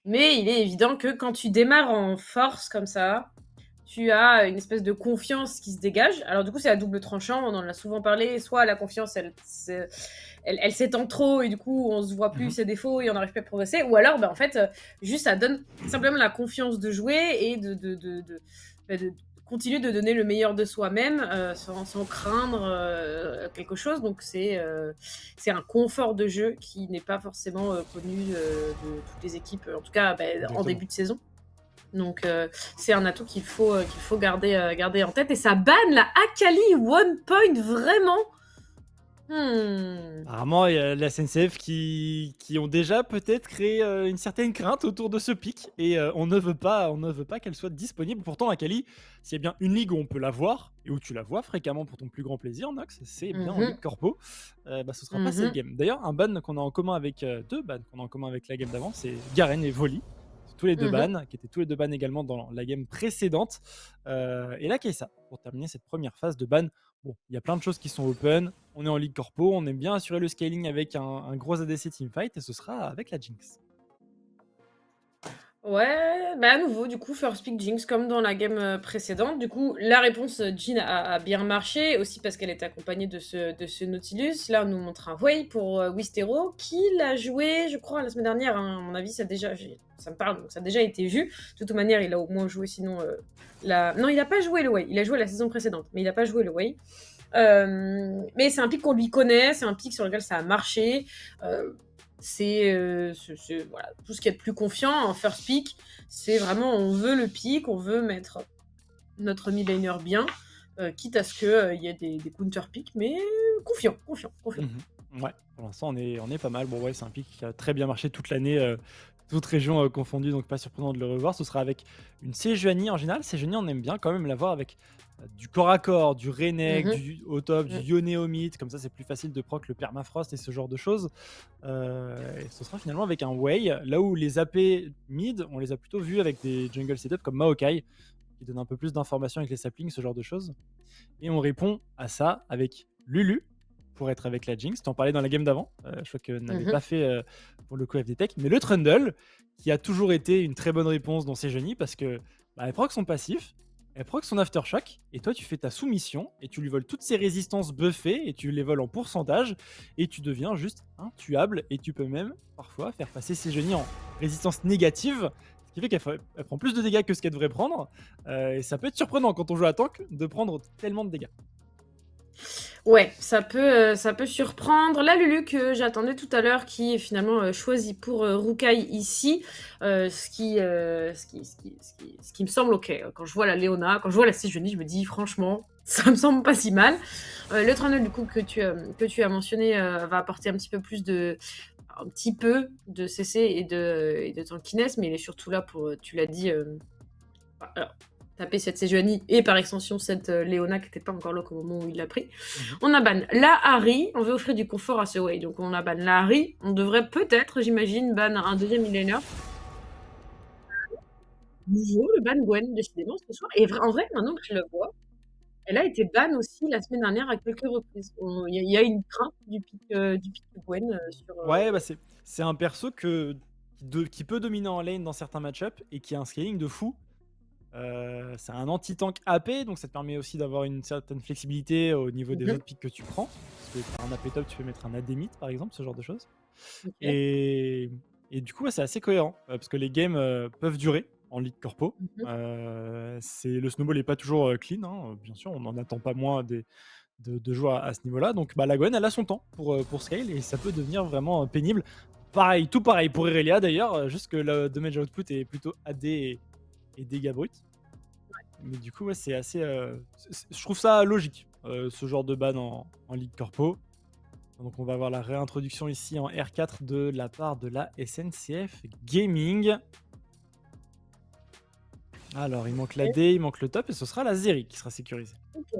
Mais il est évident que quand tu démarres en force comme ça, tu as une espèce de confiance qui se dégage. Alors du coup, c'est à double tranchant, on en a souvent parlé. Soit la confiance, elle s'étend trop et du coup, on se voit plus Mhm. ses défauts et on n'arrive plus à progresser. Ou alors, en fait, juste ça donne simplement la confiance de jouer et de continuer de donner le meilleur de soi-même sans craindre quelque chose. Donc c'est un confort de jeu qui n'est pas forcément connu de toutes les équipes, en tout cas en Exactement. début de saison. Donc c'est un atout qu'il faut garder en tête. Et ça banne la Akali One Point, vraiment. Hmm. Apparemment, il y a la SNCF qui ont déjà peut-être créé une certaine crainte autour de ce pic et on ne veut pas qu'elle soit disponible. Pourtant, Akali, s'il y a bien une ligue où on peut la voir et où tu la vois fréquemment pour ton plus grand plaisir, Nox, c'est bien en Ligue Mhm. Corpo. Ce sera pas cette Mhm. game. D'ailleurs, un ban qu'on a en commun avec deux bans qu'on a en commun avec la game d'avant, c'est Garen et Voli. C'est tous les deux Mhm. bans, qui étaient tous les deux bans également dans la game précédente. Et là, Kai'Sa, pour terminer cette première phase de ban. Bon, il y a plein de choses qui sont open. On est en Ligue Corpo, on aime bien assurer le scaling avec un gros ADC teamfight et ce sera avec la Jinx. Ouais, à nouveau, du coup, first pick Jinx comme dans la game précédente. Du coup, la réponse Jhin a bien marché, aussi parce qu'elle est accompagnée de ce Nautilus. Là, on nous montre un Wei pour Wistero, qui l'a joué, je crois, la semaine dernière. Hein. À mon avis, ça me parle, donc ça a déjà été vu. De toute manière, il a au moins joué, sinon... Non, il n'a pas joué le Wei. Il a joué la saison précédente, mais il n'a pas joué le Wei. Mais c'est un pic qu'on lui connaît, c'est un pic sur lequel ça a marché. Euh, voilà, tout ce qui est de plus confiant en first pick, c'est vraiment on veut le pick, on veut mettre notre mid-laner bien, quitte à ce qu'il y ait des counter picks, mais confiant, confiant, confiant. Ouais, pour l'instant on est pas mal. Bon ouais, c'est un pick qui a très bien marché toute l'année, toute région confondue, donc pas surprenant de le revoir. Ce sera avec une Sejuani en général. Sejuani, on aime bien quand même la voir avec du corps à corps, du Renekton, Mhm, au top, du mhm. Yone au mid, comme ça c'est plus facile de proc le permafrost et ce genre de choses. Et ce sera finalement avec un Wei, là où les AP mid, on les a plutôt vus avec des jungle setup comme Maokai, qui donne un peu plus d'informations avec les saplings, ce genre de choses. Et on répond à ça avec Lulu, pour être avec la Jinx. T'en parlais dans la game d'avant, je crois que n'avait Mhm. pas fait pour le coup FD Tech, mais le Trundle, qui a toujours été une très bonne réponse dans ses génies, parce que elle proc son passif, elle proc son aftershock, et toi tu fais ta soumission, et tu lui voles toutes ses résistances buffées, et tu les voles en pourcentage, et tu deviens juste intuable, et tu peux même parfois faire passer ses génies en résistance négative, ce qui fait qu'elle prend plus de dégâts que ce qu'elle devrait prendre, et ça peut être surprenant quand on joue à tank de prendre tellement de dégâts. Ouais, ça peut surprendre. La Lulu que j'attendais tout à l'heure, qui est finalement choisie pour Rukai ici, ce qui me semble ok. Quand je vois la Léona, quand je vois la Sejuani, je me dis franchement, ça me semble pas si mal. Le Trundle du coup que tu as mentionné va apporter un petit peu de CC et de tankiness, mais il est surtout là pour, tu l'as dit, alors, taper cette Sejuani et par extension cette Léona qui n'était pas encore là au moment où il l'a pris. Mhm. On a ban la Harry, on veut offrir du confort à ce way, donc on a ban la Harry. On devrait peut-être, j'imagine, ban un deuxième millénaire. Nouveau, le ban Gwen, décidément, ce soir. Et en vrai, maintenant que je le vois, elle a été ban aussi la semaine dernière à quelques reprises. Il y a une crainte du pic de Gwen sur. Ouais, bah c'est un perso qui peut dominer en lane dans certains match-ups et qui a un scaling de fou. C'est un anti-tank AP, donc ça te permet aussi d'avoir une certaine flexibilité au niveau des Mhm. autres picks que tu prends. Parce que t'as un AP top, tu peux mettre un AD mid par exemple, ce genre de choses. Ok. Et, et du coup, ouais, c'est assez cohérent parce que les games peuvent durer en Ligue Corpo. Mhm. Le snowball n'est pas toujours clean, hein, bien sûr, on n'en attend pas moins de jouer à ce niveau-là. Donc bah, la Gwen, elle a son temps pour scale et ça peut devenir vraiment pénible. Pareil, tout pareil pour Irelia d'ailleurs, juste que le damage output est plutôt AD et dégâts bruts. Mais du coup, ouais, c'est assez. Je trouve ça logique, ce genre de ban en Ligue Corpo. Donc on va avoir la réintroduction ici en R4 de la part de la SNCF Gaming. Alors, il manque la D, il manque le top et ce sera la Zeri qui sera sécurisée. Ok.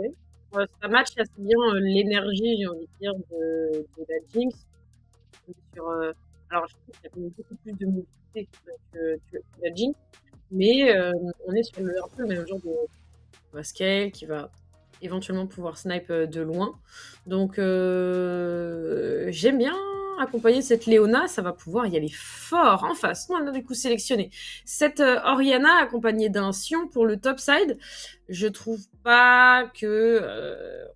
Ça match assez bien l'énergie, j'ai envie de dire, de la Jinx. Sur, alors, je trouve qu'il y a quand même beaucoup plus de mobilité que la Jinx, mais on est sur un peu le même genre de scale qui va éventuellement pouvoir snipe de loin. Donc, j'aime bien. accompagné de cette Léona, ça va pouvoir y aller fort en face. Nous, on a du coup sélectionné cette Oriana accompagnée d'un Sion pour le top side. Je trouve pas que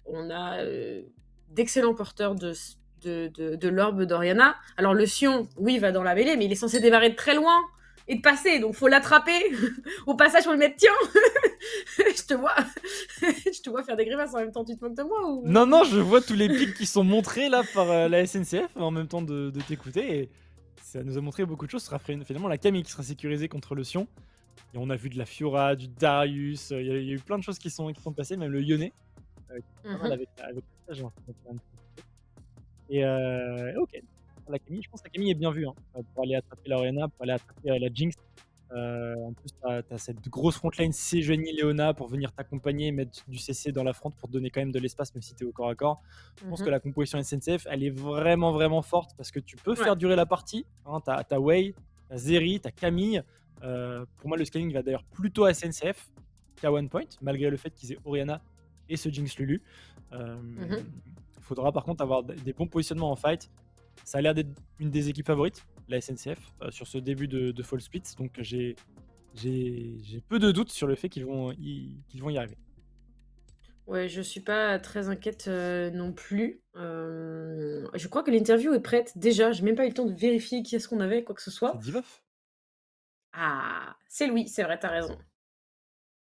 on a d'excellents porteurs de l'orbe d'Oriana. Alors le Sion, oui, va dans la mêlée, mais il est censé démarrer de très loin et de passer, donc faut l'attraper au passage pour lui mettre tiens. je te vois, je te vois faire des grimaces en même temps. Tu te moques de moi Non, ou non, je vois tous les pics qui sont montrés là par la SNCF en même temps de t'écouter et ça nous a montré beaucoup de choses. Ce sera finalement la Camille qui sera sécurisée contre le Sion. Et on a vu de la Fiora, du Darius, il y a eu plein de choses qui sont passées, même le Yone, qui est pas mal Mhm. avec le stage, hein. Et ok, la Camille, je pense que la Camille est bien vue, hein, pour aller attraper la Orianna, pour aller attraper la Jinx. En plus, tu as cette grosse frontline Sejuani Leona pour venir t'accompagner et mettre du CC dans la front pour te donner quand même de l'espace, même si tu es au corps à corps. Je pense que Mhm. la composition SNCF, elle est vraiment, vraiment forte parce que tu peux Ouais. faire durer la partie. Hein, tu as Wei, tu as Zeri, tu as Camille. Pour moi, le scaling va d'ailleurs plutôt à SNCF qu'à One Point, malgré le fait qu'ils aient Orianna et ce Jinx Lulu. Mhm. Il faudra par contre avoir des bons positionnements en fight. Ça a l'air d'être une des équipes favorites, la SNCF, sur ce début de Fall Split. Donc j'ai peu de doutes sur le fait qu'ils vont y arriver. Ouais, je suis pas très inquiète non plus. Je crois que l'interview est prête déjà. J'ai même pas eu le temps de vérifier qui est-ce qu'on avait, quoi que ce C'est soit. Divoff. Ah, c'est Louis, c'est vrai, t'as raison.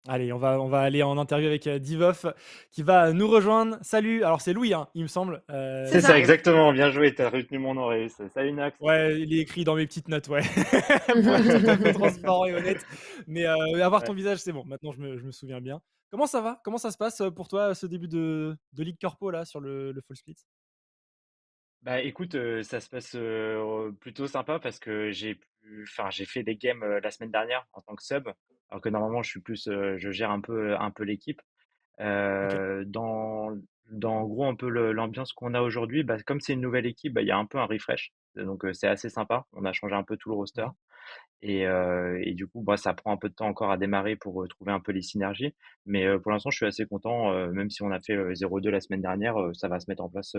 Allez, on va aller en interview avec Divoff qui va nous rejoindre. Salut, alors c'est Louis, hein, il me semble. C'est C'est ça, ça. Divoff. exactement. Bien joué, t'as retenu mon nom, Réus. Salut Nax. Ouais, il est écrit dans mes petites notes, ouais. Pour être tout à fait transparent et honnête. Mais avoir ton Ouais. visage, c'est bon. Maintenant, je me souviens bien. Comment ça va? Comment ça se passe pour toi, ce début de Ligue Corpo là, sur le Fall Split? Bah écoute, ça se passe plutôt sympa parce que j'ai fait des games la semaine dernière en tant que sub, alors que normalement je gère un peu l'équipe. Ok. Dans en gros un peu l'ambiance qu'on a aujourd'hui, bah, comme c'est une nouvelle équipe, bah, il y a un peu un refresh. Donc c'est assez sympa. On a changé un peu tout le roster. Mhm. Et du coup, bah, ça prend un peu de temps encore à démarrer pour trouver un peu les synergies. Mais pour l'instant, je suis assez content. Même si on a fait 0-2 la semaine dernière, ça va se mettre en place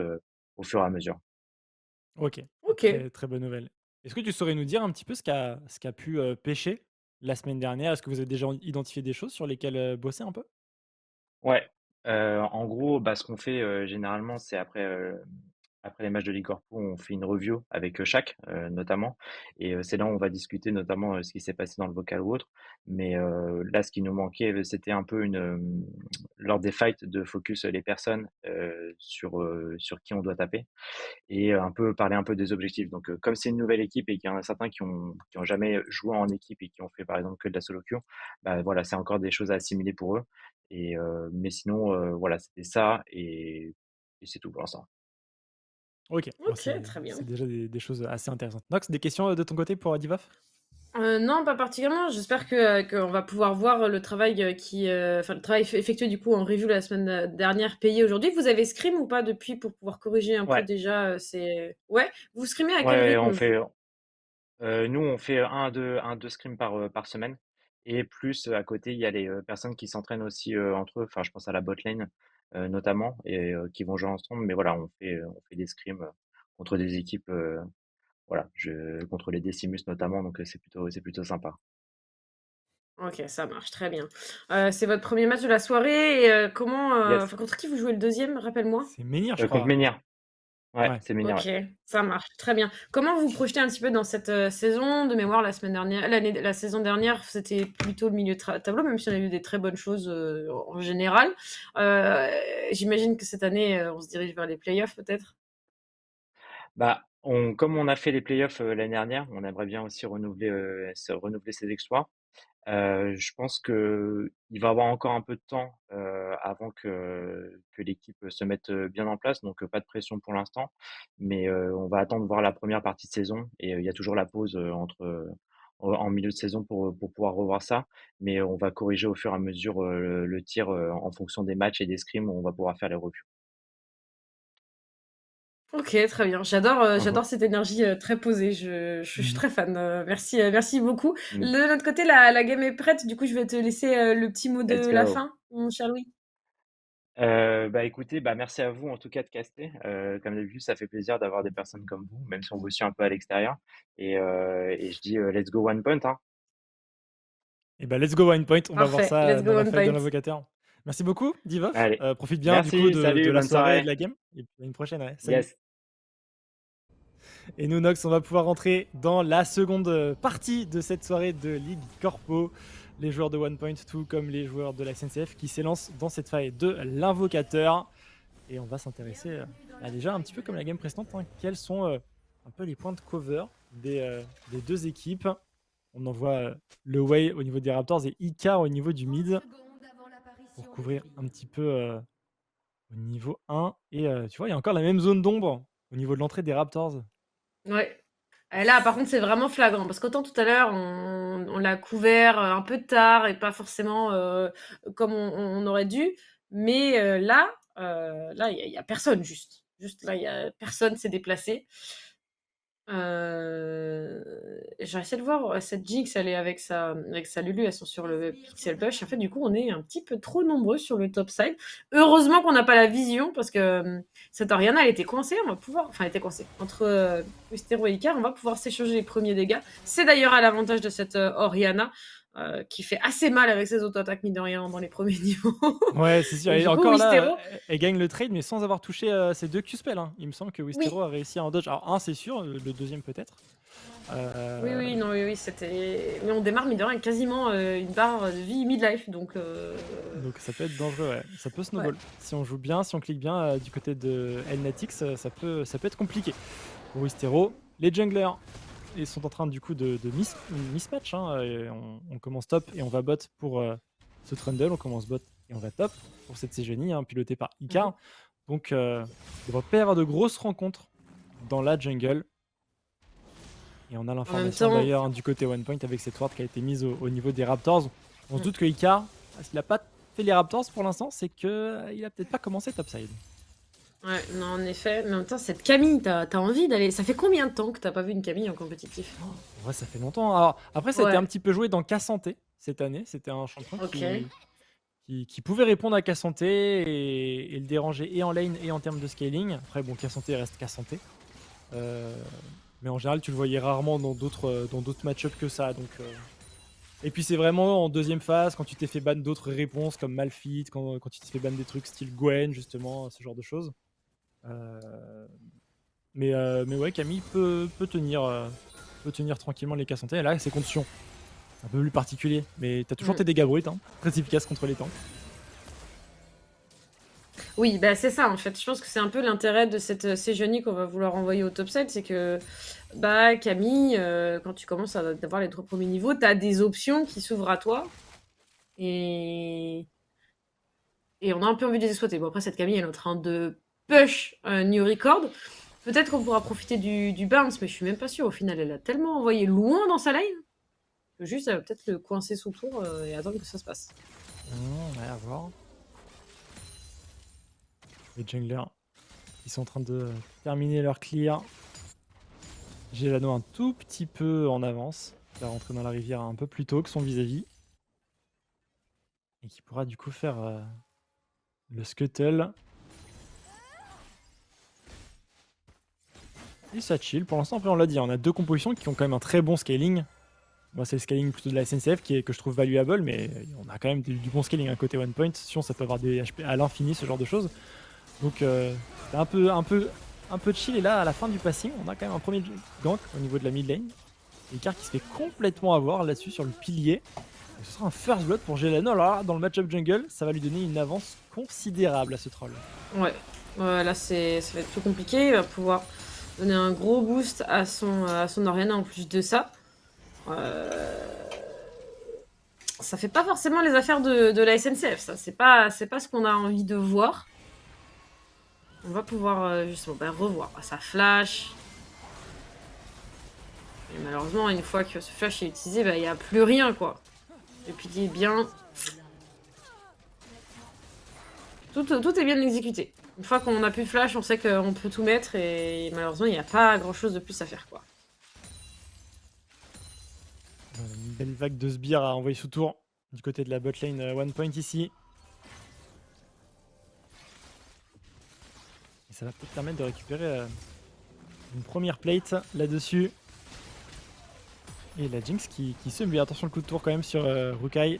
au fur et à mesure. Ok, Ok. très, très bonne nouvelle. Est-ce que tu saurais nous dire un petit peu ce qu'a pu pêcher la semaine dernière? Est-ce que vous avez déjà identifié des choses sur lesquelles bosser un peu? Ouais, en gros, bah, ce qu'on fait, généralement, c'est après les matchs de Ligue Corpo, on fait une review avec, chaque, notamment et c'est là où on va discuter notamment, ce qui s'est passé dans le vocal ou autre. Mais, là, ce qui nous manquait, c'était un peu lors des fights de focus, les personnes, sur qui on doit taper et un peu parler un peu des objectifs. Donc, comme c'est une nouvelle équipe et qu'il y en a certains qui ont jamais joué en équipe et qui ont fait par exemple que de la solo queue, bah voilà, c'est encore des choses à assimiler pour eux. Mais sinon, voilà, c'était ça et c'est tout pour l'instant. Ok, bon, Ok, c'est très bien. c'est déjà des choses assez intéressantes. Nox, des questions de ton côté pour Divoff? Non, pas particulièrement. J'espère que qu'on va pouvoir voir le travail enfin le travail effectué du coup en review la semaine dernière payé aujourd'hui. Vous avez scrim ou pas depuis pour pouvoir corriger un peu Ouais, déjà ces... Ouais, vous scrimez à quel ouais, rythme vous? nous on fait un 2 scrims par semaine et plus à côté il y a les personnes qui s'entraînent aussi entre eux. Enfin, je pense à la bot lane notamment et qui vont jouer ensemble. Mais voilà, on fait des scrims contre des équipes. Voilà, contre les Decimus notamment, donc c'est plutôt sympa. Ok, ça marche très bien. C'est votre premier match de la soirée et comment, Yes. enfin contre qui vous jouez le deuxième? Rappelle-moi. C'est Menhir, je Contre crois. Menhir. Ouais, Ouais. c'est Menhir, ouais. OK, ça marche, très bien. Comment vous vous projetez un petit peu dans cette, saison? De mémoire, la saison dernière, c'était plutôt le milieu de tableau, même si on a vu des très bonnes choses, en général. Heu, J'imagine que cette année, on se dirige vers les playoffs peut-être? Bah, comme on a fait les playoffs l'année dernière, on aimerait bien aussi renouveler ses exploits. Je pense que il va avoir encore un peu de temps avant que l'équipe se mette bien en place, donc pas de pression pour l'instant. Mais on va attendre de voir la première partie de saison et il y a toujours la pause en milieu de saison pour pouvoir revoir ça. Mais on va corriger au fur et à mesure le tir en fonction des matchs et des scrims, on va pouvoir faire les revues. OK, très bien. J'adore cette énergie, très posée. Je suis Mhm. très fan, merci beaucoup. Mhm. De notre côté, la game est prête, du coup, je vais te laisser, le petit mot de Let's la go. fin, mon cher Louis. Bah, écoutez, bah, merci à vous en tout cas de caster. Comme d'habitude, ça fait plaisir d'avoir des personnes comme vous, même si on vous suit un peu à l'extérieur et je dis, let's go one point, hein. Et bah, let's go Wine Point, on va voir Parfait, ça let's dans go la one faille de point. l'invocateur. Merci beaucoup, Divoff. Allez, Profite bien du coup merci, de salut, la bonne soirée et de soirée. la game. Et puis à une prochaine, ouais. Salut. Yes. Et nous, Nox, on va pouvoir rentrer dans la seconde partie de cette soirée de Ligue Corpo. Les joueurs de One Point, tout comme les joueurs de la SNCF, qui s'élancent dans cette faille de l'invocateur. Et on va s'intéresser déjà un petit peu comme la game précédente, hein, quels sont un peu les points de cover des deux équipes. On envoie le Wei au niveau des Raptors et Ika au niveau du mid pour couvrir un petit peu au niveau 1. Et tu vois, il y a encore la même zone d'ombre au niveau de l'entrée des Raptors. Ouais. Et là, par contre, c'est vraiment flagrant parce qu'autant tout à l'heure, on l'a couvert un peu tard et pas forcément comme on aurait dû. Mais là, il y a personne juste. Juste là, il y a personne s'est déplacé. J'ai essayé de voir cette Jinx, elle est avec sa Lulu, elles sont sur le Pixel Push. En fait, du coup, on est un petit peu trop nombreux sur le top side. Heureusement qu'on n'a pas la vision parce que cette Oriana, elle était coincée. On va pouvoir, enfin, elle était coincée entre Wistero et Icar. On va pouvoir s'échanger les premiers dégâts. C'est d'ailleurs à l'avantage de cette Oriana qui fait assez mal avec ses auto-attaques, mine de rien, dans les premiers niveaux. Ouais, c'est sûr. Et Et du coup, encore là, Wistero, elle gagne le trade, mais sans avoir touché ses deux Q-spells, hein. Il me semble que Wistero oui, a réussi à en dodge. Alors, un, c'est sûr, le deuxième peut-être. oui, non, oui, c'était. Mais on démarre, mine de rien, avec quasiment une barre de vie midlife, donc. Donc ça peut être dangereux, ouais. Ça peut Ouais. snowball. Si on joue bien, si on clique bien du côté de Elnatix, ça peut être compliqué. Pour Wistero, les junglers ils sont en train du coup de mismatch, hein, et on commence top et on va bot pour ce Trundle, on commence bot et on va top pour cette Sejuani, hein, pilotée par Mhm. Icar. Donc il devrait pas y avoir de grosses rencontres dans la jungle. Et on a En même l'information temps, d'ailleurs, hein, du côté One Point avec cette ward qui a été mise au niveau des Raptors. On se mm, doute que Icar, s'il n'a pas fait les Raptors pour l'instant, c'est qu'il a peut-être pas commencé topside. ouais, non, en effet. Mais en même temps, cette Camille, t'as envie d'aller. Ça fait combien de temps que t'as pas vu une Camille en compétitif? En vrai, ça fait longtemps. Alors, après, ça a été un Ouais, petit peu joué dans K-Santé cette année. C'était un champion ok. qui pouvait répondre à K-Santé et le déranger et en lane et en termes de scaling. Après, bon, K-Santé reste K-Santé. Euh, mais en général, tu le voyais rarement dans d'autres match-ups que ça. Donc, et puis, c'est vraiment en deuxième phase, quand tu t'es fait ban d'autres réponses comme Malphite, quand tu t'es fait ban des trucs style Gwen, justement, ce genre de choses. Euh, mais ouais, Camille peut tenir tranquillement les K-Santé. Et là, c'est contre Sion. C'est un peu plus particulier. Mais t'as toujours Mm. tes dégâts bruts, hein, très efficace contre les tanks. Oui, bah c'est ça en fait. Je pense que c'est un peu l'intérêt de cette Séjonie qu'on va vouloir envoyer au top 7, c'est que bah Camille, quand tu commences à avoir les 3 premiers niveaux, t'as des options qui s'ouvrent à toi et et on a un peu envie de les exploiter. Bon après cette Camille elle est en train de push un new record. Peut-être qu'on pourra profiter du bounce, mais je suis même pas sûre. Au final, elle a tellement envoyé loin dans sa lane que juste elle va peut-être le coincer sous tour et attendre que ça se passe. Ouais, à voir. Les junglers, ils sont en train de terminer leur clear. J'ai l'anneau un tout petit peu en avance. Il va rentrer dans la rivière un peu plus tôt que son vis-à-vis. Et qui pourra du coup faire le scuttle. Et ça chill. Pour l'instant, après, on l'a dit, on a deux compositions qui ont quand même un très bon scaling. Moi, c'est le scaling plutôt de la SNCF que je trouve valuable, mais on a quand même du bon scaling à côté One Point. Sion, ça peut avoir des HP à l'infini, ce genre de choses. Donc, c'est un peu chill. Et là, à la fin du passing, on a quand même un premier gank au niveau de la mid lane. Icar qui se fait complètement avoir là-dessus sur le pilier. Et ce sera un first blood pour Gelano. Alors là, dans le match-up jungle, ça va lui donner une avance considérable à ce troll. Ouais, là ça va être plus compliqué. Il va pouvoir donner un gros boost à son Oriana en plus de ça. Ça fait pas forcément les affaires de la SNCF, ça. C'est pas ce qu'on a envie de voir. On va pouvoir justement revoir sa flash. Et malheureusement, une fois que ce flash est utilisé, il n'y a plus rien, quoi. Et puis, dit bien. Tout est bien exécuté. Une fois qu'on a plus de flash, on sait qu'on peut tout mettre et malheureusement, il n'y a pas grand chose de plus à faire, quoi. Une belle vague de sbires à envoyer sous tour du côté de la botlane One Point ici. ça va peut-être permettre de récupérer une première plate là-dessus. Et la Jinx qui se met. Attention le coup de tour quand même sur Rukai.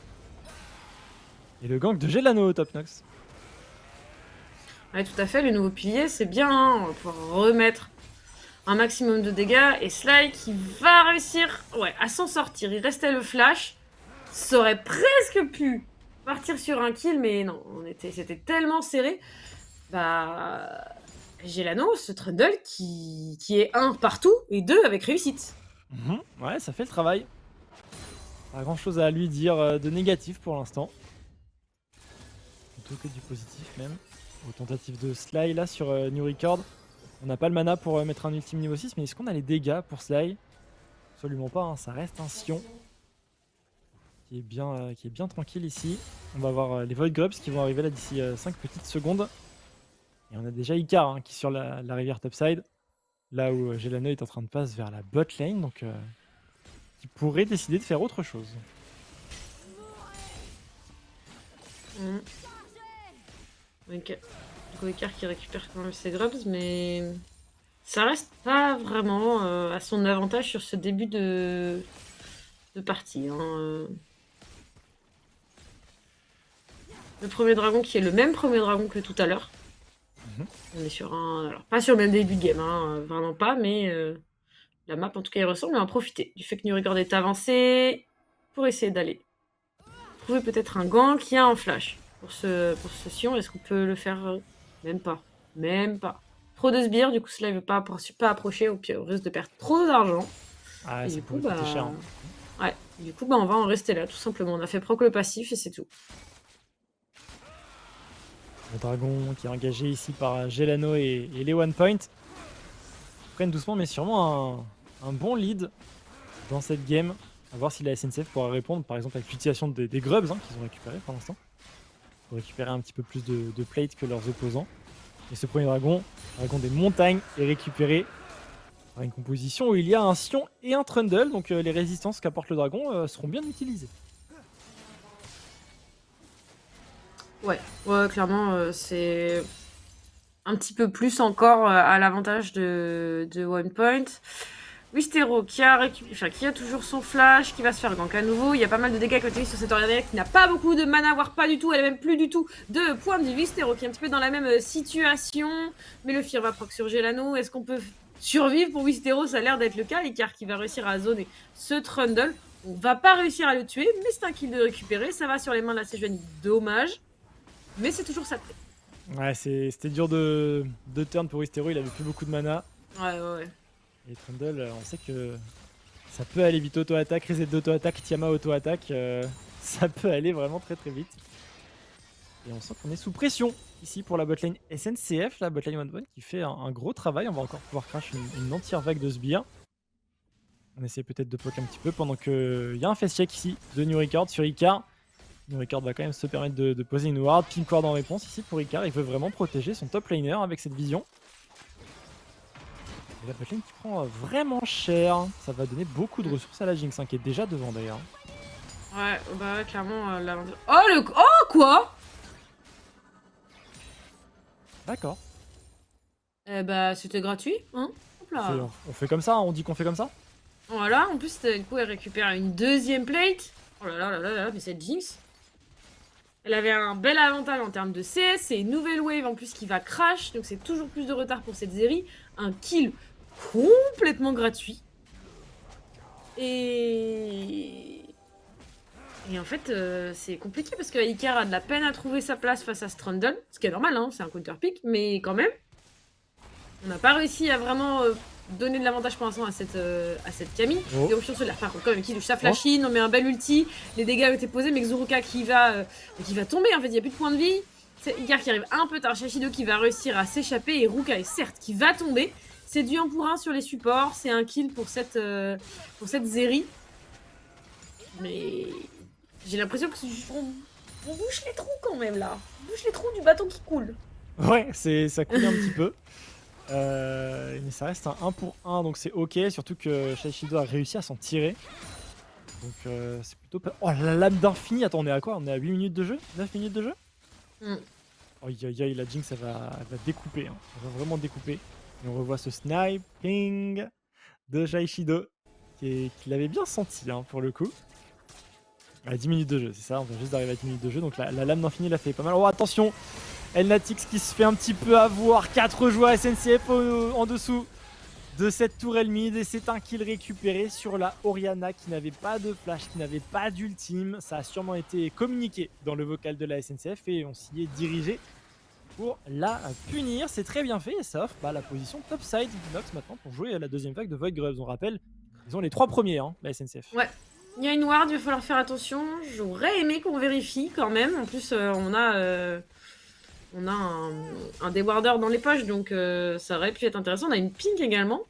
Et le gank de Gelano au top Nox. Ouais, tout à fait, le nouveau pilier, c'est bien, hein, on va pouvoir remettre un maximum de dégâts. Et Sly qui va réussir à s'en sortir. Il restait le flash. Ça aurait presque pu partir sur un kill, mais non, c'était tellement serré. Bah, Gelano, ce Trundle qui est 1 partout et 2 avec réussite. Ouais, ça fait le travail. Pas grand chose à lui dire de négatif pour l'instant. Plutôt que du positif même. Aux tentatives de Sly là sur New Record. On n'a pas le mana pour mettre un ultime niveau 6, mais est-ce qu'on a les dégâts pour Sly? Absolument pas, hein, ça reste un Sion. Qui est bien tranquille ici. On va voir les Void Grubs qui vont arriver là d'ici 5 petites secondes. Et on a déjà Icar hein, qui est sur la rivière topside. Là où Gelano est en train de passer vers la bot lane. Donc qui pourrait décider de faire autre chose. Ok. Du coup, Icar qui récupère quand même ses grubs, mais ça reste pas vraiment à son avantage sur ce début de partie. Hein. Le premier dragon qui est le même premier dragon que tout à l'heure. On est sur un... Alors, pas sur le même début de game, hein, vraiment pas, mais la map en tout cas il ressemble. Mais en profiter du fait que New Record est avancé pour essayer d'aller trouver peut-être un gank. Il y a un flash pour ce Sion. Est-ce qu'on peut le faire? Même pas. Trop de sbires, du coup cela ne veut pas approcher, au pire, on risque de perdre trop d'argent. Ah, et ça du coup, pourrait coûter cher. Hein. Ouais, du coup, on va en rester là, tout simplement. On a fait proc le passif et c'est tout. Le dragon qui est engagé ici par Gelano et les One Point. Ils prennent doucement mais sûrement un bon lead dans cette game. A voir si la SNCF pourra répondre par exemple avec l'utilisation des grubs hein, qu'ils ont récupérés pour l'instant. Pour récupérer un petit peu plus de plate que leurs opposants. Et ce premier dragon des montagnes, est récupéré par une composition où il y a un Sion et un Trundle. Donc les résistances qu'apporte le dragon seront bien utilisées. Ouais, clairement, c'est un petit peu plus encore à l'avantage de One Point. Wistero qui a toujours son flash, qui va se faire gank à nouveau. Il y a pas mal de dégâts côté sur cette Oriana qui n'a pas beaucoup de mana, voire pas du tout. Elle a même plus du tout de points de vie. Wistero qui est un petit peu dans la même situation. Mais le Fear va proc sur Gelano. Est-ce qu'on peut survivre pour Wistero? Ça a l'air d'être le cas. Icar qui va réussir à zoner ce Trundle. On va pas réussir à le tuer, mais c'est un kill de récupérer. Ça va sur les mains de la Sejuani. Dommage. Mais c'est toujours ça de près. Ouais, c'était dur de turn pour Wistero, il avait plus beaucoup de mana. Ouais. Et Trundle, on sait que ça peut aller vite. Auto-attaque, reset d'auto-attaque, Tiama auto-attaque, ça peut aller vraiment très très vite. Et on sent qu'on est sous pression ici pour la botlane SNCF, la botlane One Point qui fait un gros travail. On va encore pouvoir crash une entière vague de sbires. On essaie peut-être de poke un petit peu pendant qu'il y a un face check ici de New Record sur Icar. New Record va quand même se permettre de poser une ward, pink ward en réponse ici pour Icar. Il veut vraiment protéger son top laner avec cette vision. Et la botlane qui prend vraiment cher. Ça va donner beaucoup de ressources à la Jinx, hein, qui est déjà devant d'ailleurs. Ouais, bah clairement, l'avantage... Oh, quoi? D'accord. Eh bah, c'était gratuit, hein. Hop là. On fait comme ça, hein, on dit qu'on fait comme ça. Voilà, en plus, du coup, elle récupère une deuxième plate. Oh là là, mais cette Jinx. Elle avait un bel avantage en termes de CS, c'est une nouvelle wave en plus qui va crash, donc c'est toujours plus de retard pour cette Zeri. Un kill complètement gratuit. Et en fait, c'est compliqué parce que Icar a de la peine à trouver sa place face à Strundle, ce qui est normal, hein, c'est un counter pick, mais quand même, on n'a pas réussi à vraiment donner de l'avantage pour l'instant à cette Camille. Et au sur cela, par contre, quand même, qui touche sa flashine, on met un bel ulti, les dégâts ont été posés, mais Xuruka qui va tomber, en fait, il n'y a plus de points de vie. C'est Icar qui arrive un peu tard, Shashido qui va réussir à s'échapper, et Ruka est certes qui va tomber. C'est du 1 pour 1 sur les supports, c'est un kill pour cette Zeri. Mais j'ai l'impression qu'on bouche les trous quand même là. On bouche les trous du bateau qui coule. Ouais, ça coule un petit peu. Mais ça reste un 1 pour 1, donc c'est ok. Surtout que Shashido a réussi à s'en tirer. Donc c'est plutôt pas... Oh, la lame d'infini. Attends, on est à quoi? On est à 8 minutes de jeu? 9 minutes de jeu? Aïe aïe aïe, la Jinx elle va découper, hein. Elle va vraiment découper. Et on revoit ce sniping de Shaishido qui l'avait bien senti hein, pour le coup. À 10 minutes de jeu, c'est ça, on vient juste d'arriver à 10 minutes de jeu, donc la lame d'infini l'a fait pas mal. Oh attention, Elnatix qui se fait un petit peu avoir, 4 joueurs SNCF en dessous de cette tourelle mid et c'est un kill récupéré sur la Orianna qui n'avait pas de flash, qui n'avait pas d'ultime. Ça a sûrement été communiqué dans le vocal de la SNCF et on s'y est dirigé pour la punir. C'est très bien fait et ça offre la position topside d'Inox maintenant pour jouer à la deuxième vague de Void Grubs. On rappelle, ils ont les 3 premiers, hein, la SNCF. Ouais. Il y a une ward, il va falloir faire attention. J'aurais aimé qu'on vérifie quand même. En plus, on a un déwarder dans les poches, donc ça aurait pu être intéressant. On a une pink également.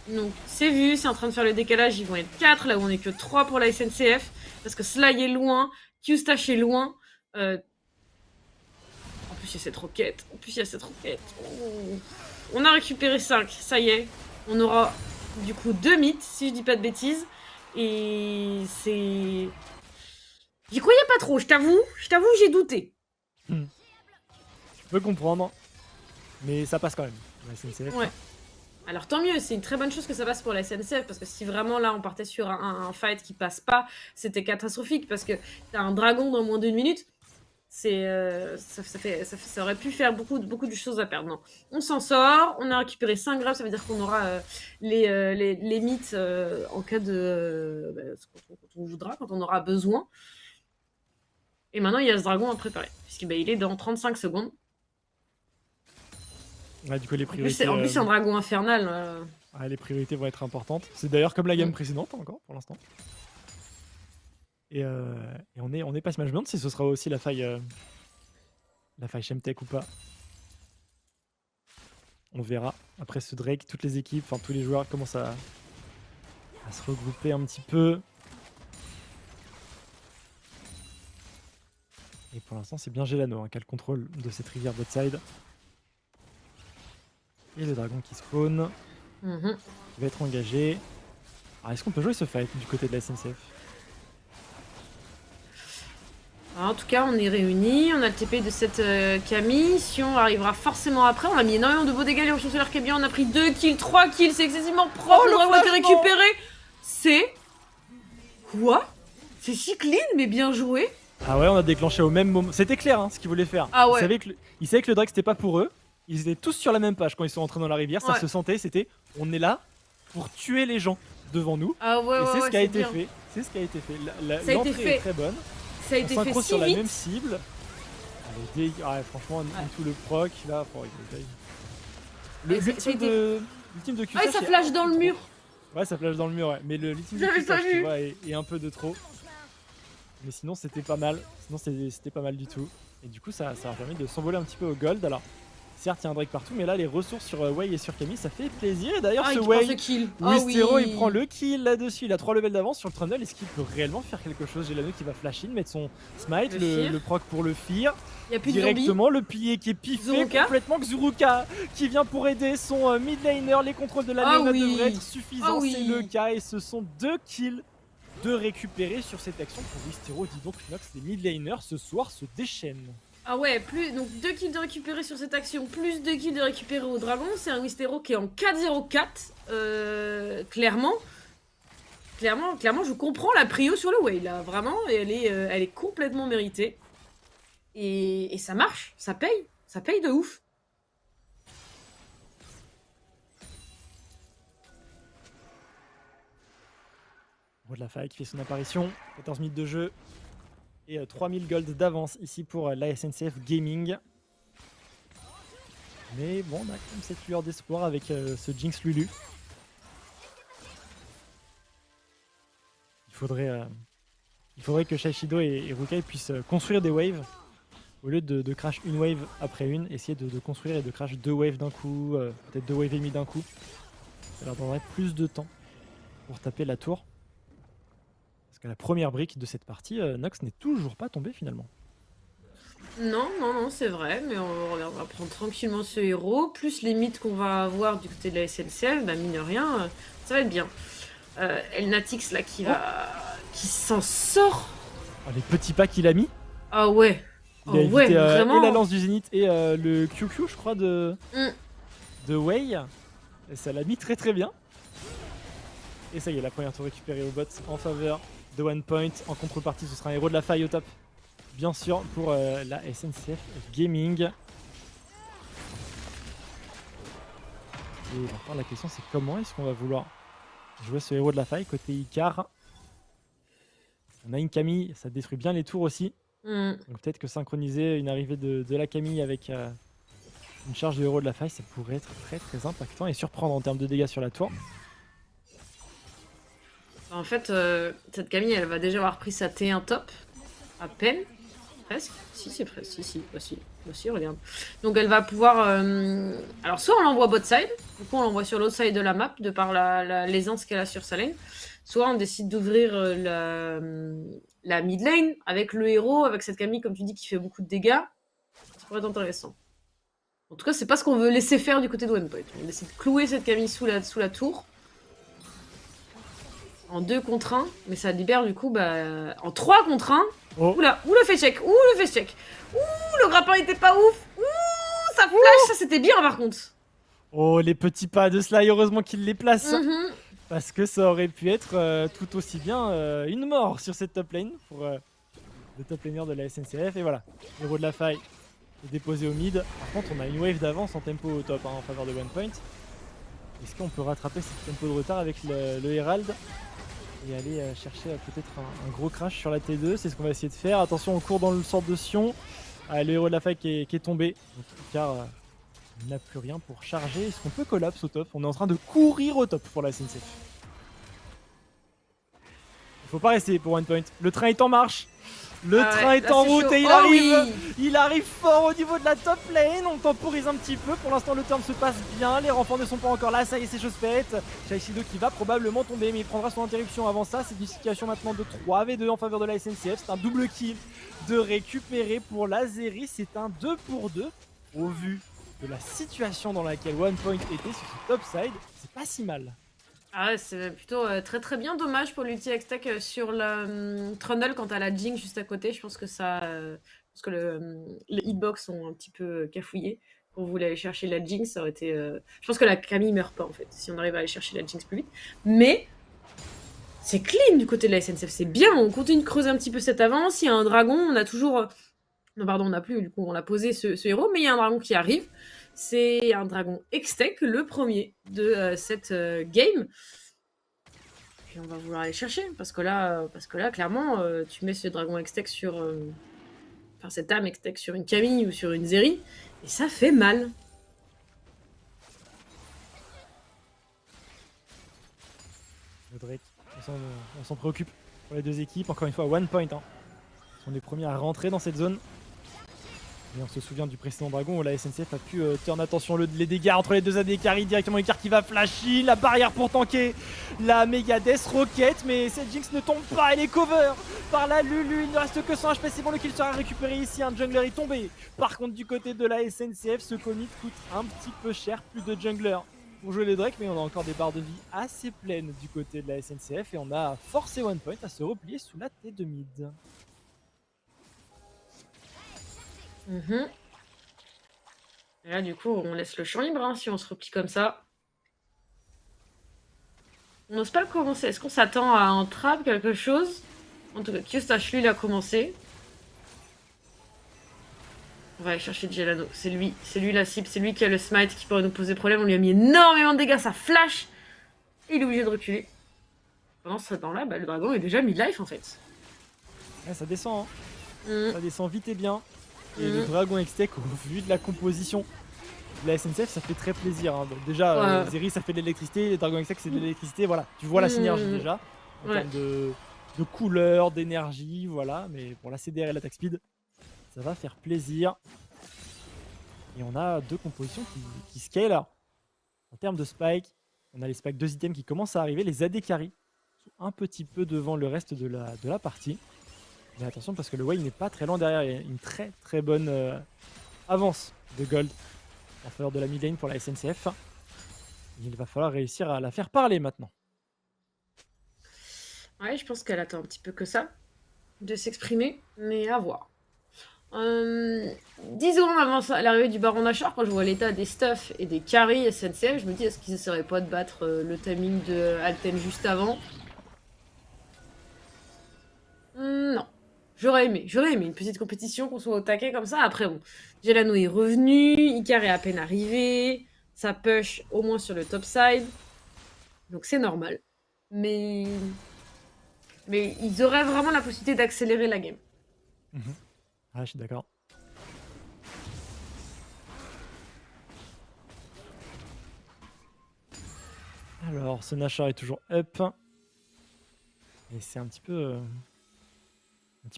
Donc c'est vu, c'est en train de faire le décalage. Ils vont être 4, là où on est que 3 pour la SNCF. Parce que Sly est loin, Q-Stash est loin. En plus, il y a cette roquette. Oh. On a récupéré 5, ça y est. On aura du coup 2 mythes, si je dis pas de bêtises. Et c'est... J'y croyais pas trop, je t'avoue, j'ai douté. Je peux comprendre, mais ça passe quand même, la SNCF. Ouais. Alors tant mieux, c'est une très bonne chose que ça passe pour la SNCF, parce que si vraiment là on partait sur un fight qui passe pas, c'était catastrophique, parce que t'as un dragon dans moins d'1 minute, ça aurait pu faire beaucoup de choses à perdre. Non. On s'en sort, on a récupéré 5 grabs, ça veut dire qu'on aura les mythes en cas de... quand on voudra, quand on aura besoin. Et maintenant il y a ce dragon à préparer, puisqu'il est dans 35 secondes. Ouais, du coup, les priorités, en plus c'est un dragon infernal. Ouais, les priorités vont être importantes. C'est d'ailleurs comme la game précédente encore pour l'instant. Et on est pas. Je me demande si ce sera aussi la faille Shemtech ou pas. On verra. Après ce Drake, toutes les équipes, enfin tous les joueurs commencent à se regrouper un petit peu. Et pour l'instant, c'est bien Gelano qui a le contrôle de cette rivière botside. Et le dragon qui spawn. Qui va être engagé. Alors, est-ce qu'on peut jouer ce fight du côté de la SNCF? Alors, en tout cas, on est réunis, on a le TP de cette Camille. Si on arrivera forcément après, on a mis énormément de beaux dégâts, les ressources qui est bien. On a pris 2 kills, 3 kills, c'est excessivement propre. Le dragon a été récupéré. C'est... Quoi? C'est si clean, mais bien joué. Ah ouais, on a déclenché au même moment. C'était clair ce qu'ils voulaient faire. Ah ouais. Ils savaient que le Drake c'était pas pour eux. Ils étaient tous sur la même page quand ils sont entrés dans la rivière. Ça se sentait, c'était on est là pour tuer les gens devant nous. Ah ouais, et c'est ce qui a été fait. C'est ce qui a été fait. L'entrée est très bonne. Ça a été fait si sur vite. la même cible. Franchement, tout le proc là. L'ultime de Q. Ah, ça flash dans le mur. Ouais, ça flash dans le mur, ouais. Mais l'ultime de Q, tu vois, est un peu de trop. Mais sinon, c'était pas mal. C'était pas mal du tout. Et du coup, ça a permis de s'envoler un petit peu au gold. Alors, certes, il y a un Drake partout, mais là, les ressources sur Wei et sur Camille, ça fait plaisir. Et d'ailleurs, ce Wei, Wistero, il prend le kill là-dessus. Il a 3 levels d'avance sur le Trundle. Est-ce qu'il peut réellement faire quelque chose? Gelano qui va flash in, mettre son smite, le proc pour le fear. Il y a plus directement le pilier qui est piffé complètement. Xuruka qui vient pour aider son mid laner. Les contrôles de la Léna devraient être suffisants. C'est le cas. Et ce sont 2 kills de récupérer sur cette action pour Wistero. Dis donc, Nox, les mid laners ce soir se déchaînent. Ah ouais, donc 2 kills de récupérer sur cette action, plus 2 kills de récupérer au dragon. C'est un Wistero qui est en 4-0-4. Clairement, je comprends la prio sur le Wei là. Vraiment, elle est complètement méritée. Et ça marche, ça paye de ouf. De la faille qui fait son apparition, 14 minutes de jeu et 3000 gold d'avance ici pour la SNCF Gaming. Mais bon, on a comme cette lueur d'espoir avec ce Jinx Lulu. Il faudrait que Shaishido et Rukai puissent construire des waves au lieu de crash une wave après une, essayer de construire et de crash 2 waves d'un coup, peut-être 2 waves et demi d'un coup. Ça leur donnerait plus de temps pour taper la tour. Parce que la première brique de cette partie, Nox n'est toujours pas tombé finalement. Non, c'est vrai, mais on va prendre tranquillement ce héros, plus les mythes qu'on va avoir du côté de la SNCF, mine de rien, ça va être bien. Elnatix là qui s'en sort. Oh, les petits pas qu'il a mis. Ah ouais. Il Oh a ouais, évité et la vraiment. lance du Zénith et le QQ, je crois, Mm. de Wei. Et ça l'a mis très très bien. Et ça y est, la première tour récupérée au bot en faveur de One Point. En contrepartie, ce sera un héros de la faille au top. Bien sûr, pour la SNCF Gaming. Et maintenant, la question, c'est comment est-ce qu'on va vouloir jouer ce héros de la faille côté Icar. On a une Camille, ça détruit bien les tours aussi. Mm. Donc peut-être que synchroniser une arrivée de la Camille avec une charge de héros de la faille, ça pourrait être très très impactant et surprendre en termes de dégâts sur la tour. En fait, cette Camille, elle va déjà avoir pris sa T1 top. À peine. Presque. Si, c'est presque. Si. Voici, regarde. Donc elle va pouvoir... Alors soit on l'envoie bot side, du coup on l'envoie sur l'autre side de la map, de par l'aisance qu'elle a sur sa lane. Soit on décide d'ouvrir la mid lane avec le héros, avec cette Camille, comme tu dis, qui fait beaucoup de dégâts. Ça pourrait être intéressant. En tout cas, c'est pas ce qu'on veut laisser faire du côté de One Point. On décide de clouer cette Camille sous la tour. En 2 contre 1, mais ça libère du coup en 3 contre 1. Oh. Oula, le face check, le face check. Le grappin était pas ouf. Ça flash, ça c'était bien par contre. Oh, les petits pas de Sly, heureusement qu'il les place. Mhm. Parce que ça aurait pu être tout aussi bien une mort sur cette top lane pour le top laner de la SNCF. Et voilà, héros de la faille est déposé au mid. Par contre, on a une wave d'avance en tempo au top en faveur de One Point. Est-ce qu'on peut rattraper ce tempo de retard avec le Herald et aller chercher peut-être un gros crash sur la T2? C'est ce qu'on va essayer de faire. Attention, on court dans le sort de Sion. Le héros de la faille qui est tombé. Donc, car il n'a plus rien pour charger. Est-ce qu'on peut collapse au top? On est en train de courir au top pour la SNCF. Il faut pas rester pour One Point. Le train est en marche. Le train est en route et il arrive fort au niveau de la top lane. On temporise un petit peu. Pour l'instant, le turn se passe bien. Les renforts ne sont pas encore là. Ça y est, c'est chose faite. Shaishido qui va probablement tomber, mais il prendra son interruption avant ça. C'est une situation maintenant de 3v2 en faveur de la SNCF. C'est un double kill de récupérer pour la Zeri. C'est un 2 pour 2 au vu de la situation dans laquelle One Point était sur ce top side. C'est pas si mal. Ah ouais, c'est plutôt très très bien. Dommage pour l'ulti Hextech sur le Trundle quand t'as la Jinx juste à côté. Je pense que parce que les hitbox sont un petit peu cafouillés. Quand vous voulez aller chercher la Jinx, ça aurait été... Je pense que la Camille meurt pas en fait, si on arrive à aller chercher la Jinx plus vite. Mais c'est clean du côté de la SNCF, c'est bien. On continue de creuser un petit peu cette avance. Il y a un dragon, on a toujours... Non, pardon, on n'a plus, du coup, on a posé ce héros, mais il y a un dragon qui arrive. C'est un dragon Hextech, le premier de cette game. Et on va vouloir aller chercher, parce que là clairement, tu mets ce dragon Hextech sur... Enfin, cette âme Hextech sur une Camille ou sur une Zeri, et ça fait mal. Le Drake, on s'en préoccupe pour les deux équipes. Encore une fois, One Point. Hein. Ils sont les premiers à rentrer dans cette zone. Et on se souvient du précédent dragon où la SNCF a pu turn attention les dégâts entre les deux AD carry, directement Icar qui va flashy, la barrière pour tanker la Megadeth Rocket, mais cette Jinx ne tombe pas, elle est cover par la Lulu, il ne reste que 100 HP, c'est bon, le kill sera récupéré ici, un jungler est tombé. Par contre du côté de la SNCF, ce commit coûte un petit peu cher, plus de jungler pour jouer les Drake, mais on a encore des barres de vie assez pleines du côté de la SNCF et on a forcé One Point à se replier sous la T2 mid. Et là, du coup, on laisse le champ libre hein, si on se replie comme ça. On n'ose pas le commencer. Est-ce qu'on s'attend à un trap, quelque chose? En tout cas, Kyostache, lui, il a commencé. On va aller chercher Gelano. C'est lui la cible. C'est lui qui a le smite qui pourrait nous poser problème. On lui a mis énormément de dégâts, ça flash. Et il est obligé de reculer. Pendant ce temps-là, le dragon est déjà mid-life en fait. Ouais, ça descend. Hein. Ça descend vite et bien. Et le dragon Hextech, au vu de la composition de la SNCF, ça fait très plaisir. Hein. Donc déjà, Zeri, ça fait de l'électricité, les dragons Hextech, c'est de l'électricité. Voilà, tu vois la synergie déjà. En termes de couleur, d'énergie, voilà. Mais pour la CDR et l'attaque speed, ça va faire plaisir. Et on a deux compositions qui scale. En termes de spike, on a les spikes 2 items qui commencent à arriver. Les AD carry sont un petit peu devant le reste de la partie. Mais attention parce que le Wei n'est pas très loin derrière. Il y a une très très bonne avance de gold en faveur de la mid lane pour la SNCF. Il va falloir réussir à la faire parler maintenant. Ouais, je pense qu'elle attend un petit peu que ça de s'exprimer, mais à voir. 10 secondes avant l'arrivée du Baron Nashor, quand je vois l'état des stuffs et des carries SNCF, je me dis est-ce qu'ils essaieraient pas de battre le timing de Alten juste avant? Non. J'aurais aimé une petite compétition, qu'on soit au taquet comme ça. Après, bon, Gelano est revenu, Icar est à peine arrivé, ça push au moins sur le top side, donc c'est normal. Mais ils auraient vraiment la possibilité d'accélérer la game. Ah, je suis d'accord. Alors, ce Nashor est toujours up. Et c'est un petit peu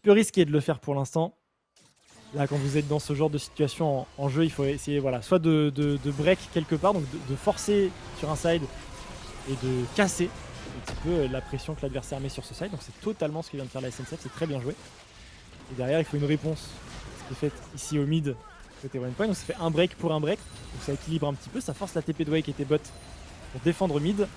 risqué de le faire pour l'instant. Là, quand vous êtes dans ce genre de situation en jeu, il faut essayer voilà, soit de break quelque part, donc de forcer sur un side et de casser un petit peu la pression que l'adversaire met sur ce side. Donc c'est totalement ce que vient de faire la SNCF, c'est très bien joué. Et derrière, il faut une réponse. Ce qui est fait ici au mid, côté one point. Donc ça fait un break pour un break. Donc ça équilibre un petit peu, ça force la TP de Wei qui était bot pour défendre mid.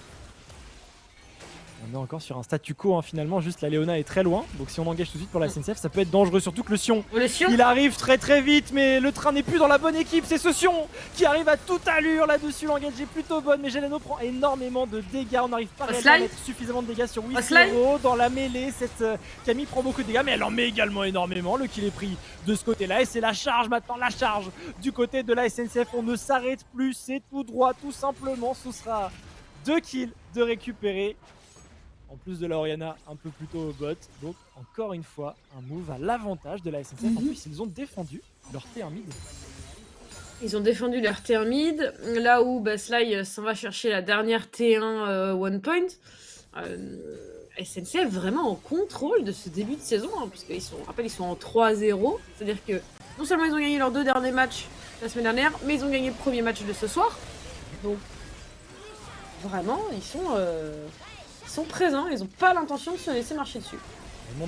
On est encore sur un statu quo hein, finalement, juste la Léona est très loin, donc si on engage tout de suite pour la SNCF ça peut être dangereux, surtout que le Sion, il arrive très très vite mais le train n'est plus dans la bonne équipe, c'est ce Sion qui arrive à toute allure là-dessus, l'engage est plutôt bonne mais Gelano prend énormément de dégâts, on n'arrive pas réellement à mettre suffisamment de dégâts sur Wistero dans la mêlée, cette Camille prend beaucoup de dégâts mais elle en met également énormément, le kill est pris de ce côté-là et c'est la charge maintenant, la charge du côté de la SNCF, on ne s'arrête plus, c'est tout droit tout simplement, ce sera 2 kills de récupérer. En plus de la Oriana un peu plus tôt au bot. Donc encore une fois, un move à l'avantage de la SNCF. En plus, ils ont défendu leur T1 mid. Ils ont défendu leur T1 mid. Là où Sly s'en va chercher la dernière T1 one point. SNCF vraiment en contrôle de ce début de saison. Hein, puisqu'ils sont, rappelle, ils sont en 3-0. C'est-à-dire que non seulement ils ont gagné leurs 2 derniers matchs la semaine dernière, mais ils ont gagné le premier match de ce soir. Donc vraiment, ils sont présents, ils n'ont pas l'intention de se laisser marcher dessus. Ils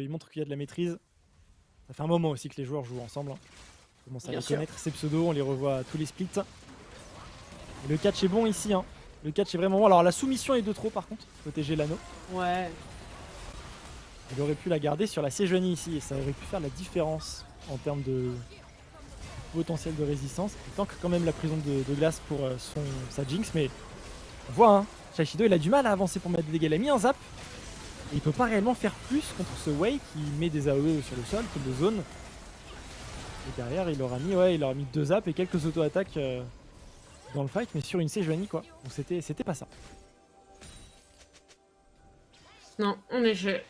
montrent qu'il y a de la maîtrise. Ça fait un moment aussi que les joueurs jouent ensemble. Hein. On commence à les connaître, ces pseudos, on les revoit à tous les splits. Et le catch est bon ici. Hein. Le catch est vraiment bon. Alors la soumission est de trop par contre, côté Gelano. Ouais. Il aurait pu la garder sur la Sejuani ici et ça aurait pu faire la différence en termes de potentiel de résistance. Il tank quand même la prison de glace pour sa Jinx, mais on voit hein. Shaishido il a du mal à avancer pour mettre des dégâts, il a mis un zap et il peut pas réellement faire plus contre ce Wei qui met des AOE sur le sol, kill de zone. Et derrière il aura mis 2 zaps et quelques auto-attaques dans le fight mais sur une Sejuani quoi. Donc c'était pas ça. Non, en effet.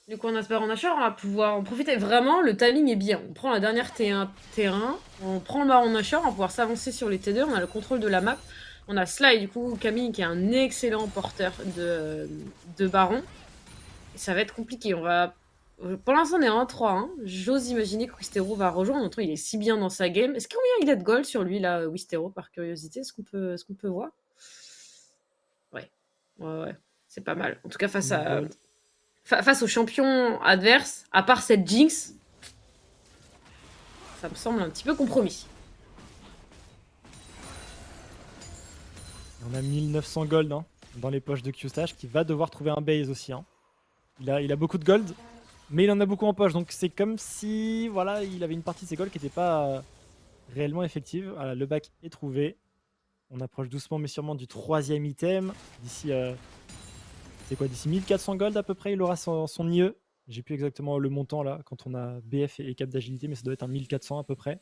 Du coup, on a ce Baron Nashor, on va pouvoir en profiter. Vraiment, le timing est bien. On prend la dernière T1 terrain, on prend le Baron Nashor, on va pouvoir s'avancer sur les T2, on a le contrôle de la map. On a Sly, du coup, Camille, qui est un excellent porteur de Baron. Et ça va être compliqué. Pour l'instant, on est à 1-3. Hein. J'ose imaginer que Wistero va rejoindre. En même temps, il est si bien dans sa game. Est-ce combien il a de gold sur lui, là, Wistero, par curiosité? Est-ce qu'on peut voir? Ouais. C'est pas mal. En tout cas, face aux champions adverses, à part cette Jinx, ça me semble un petit peu compromis. On a 1900 gold hein, dans les poches de Q-Stash qui va devoir trouver un base aussi. Hein. Il a beaucoup de gold, mais il en a beaucoup en poche. Donc c'est comme si voilà, il avait une partie de ses golds qui n'était pas réellement effective. Voilà, le bac est trouvé. On approche doucement mais sûrement du 3e item. D'ici c'est quoi, d'ici 1400 gold à peu près, il aura son IE. J'ai plus exactement le montant là quand on a BF et cap d'agilité, mais ça doit être un 1400 à peu près.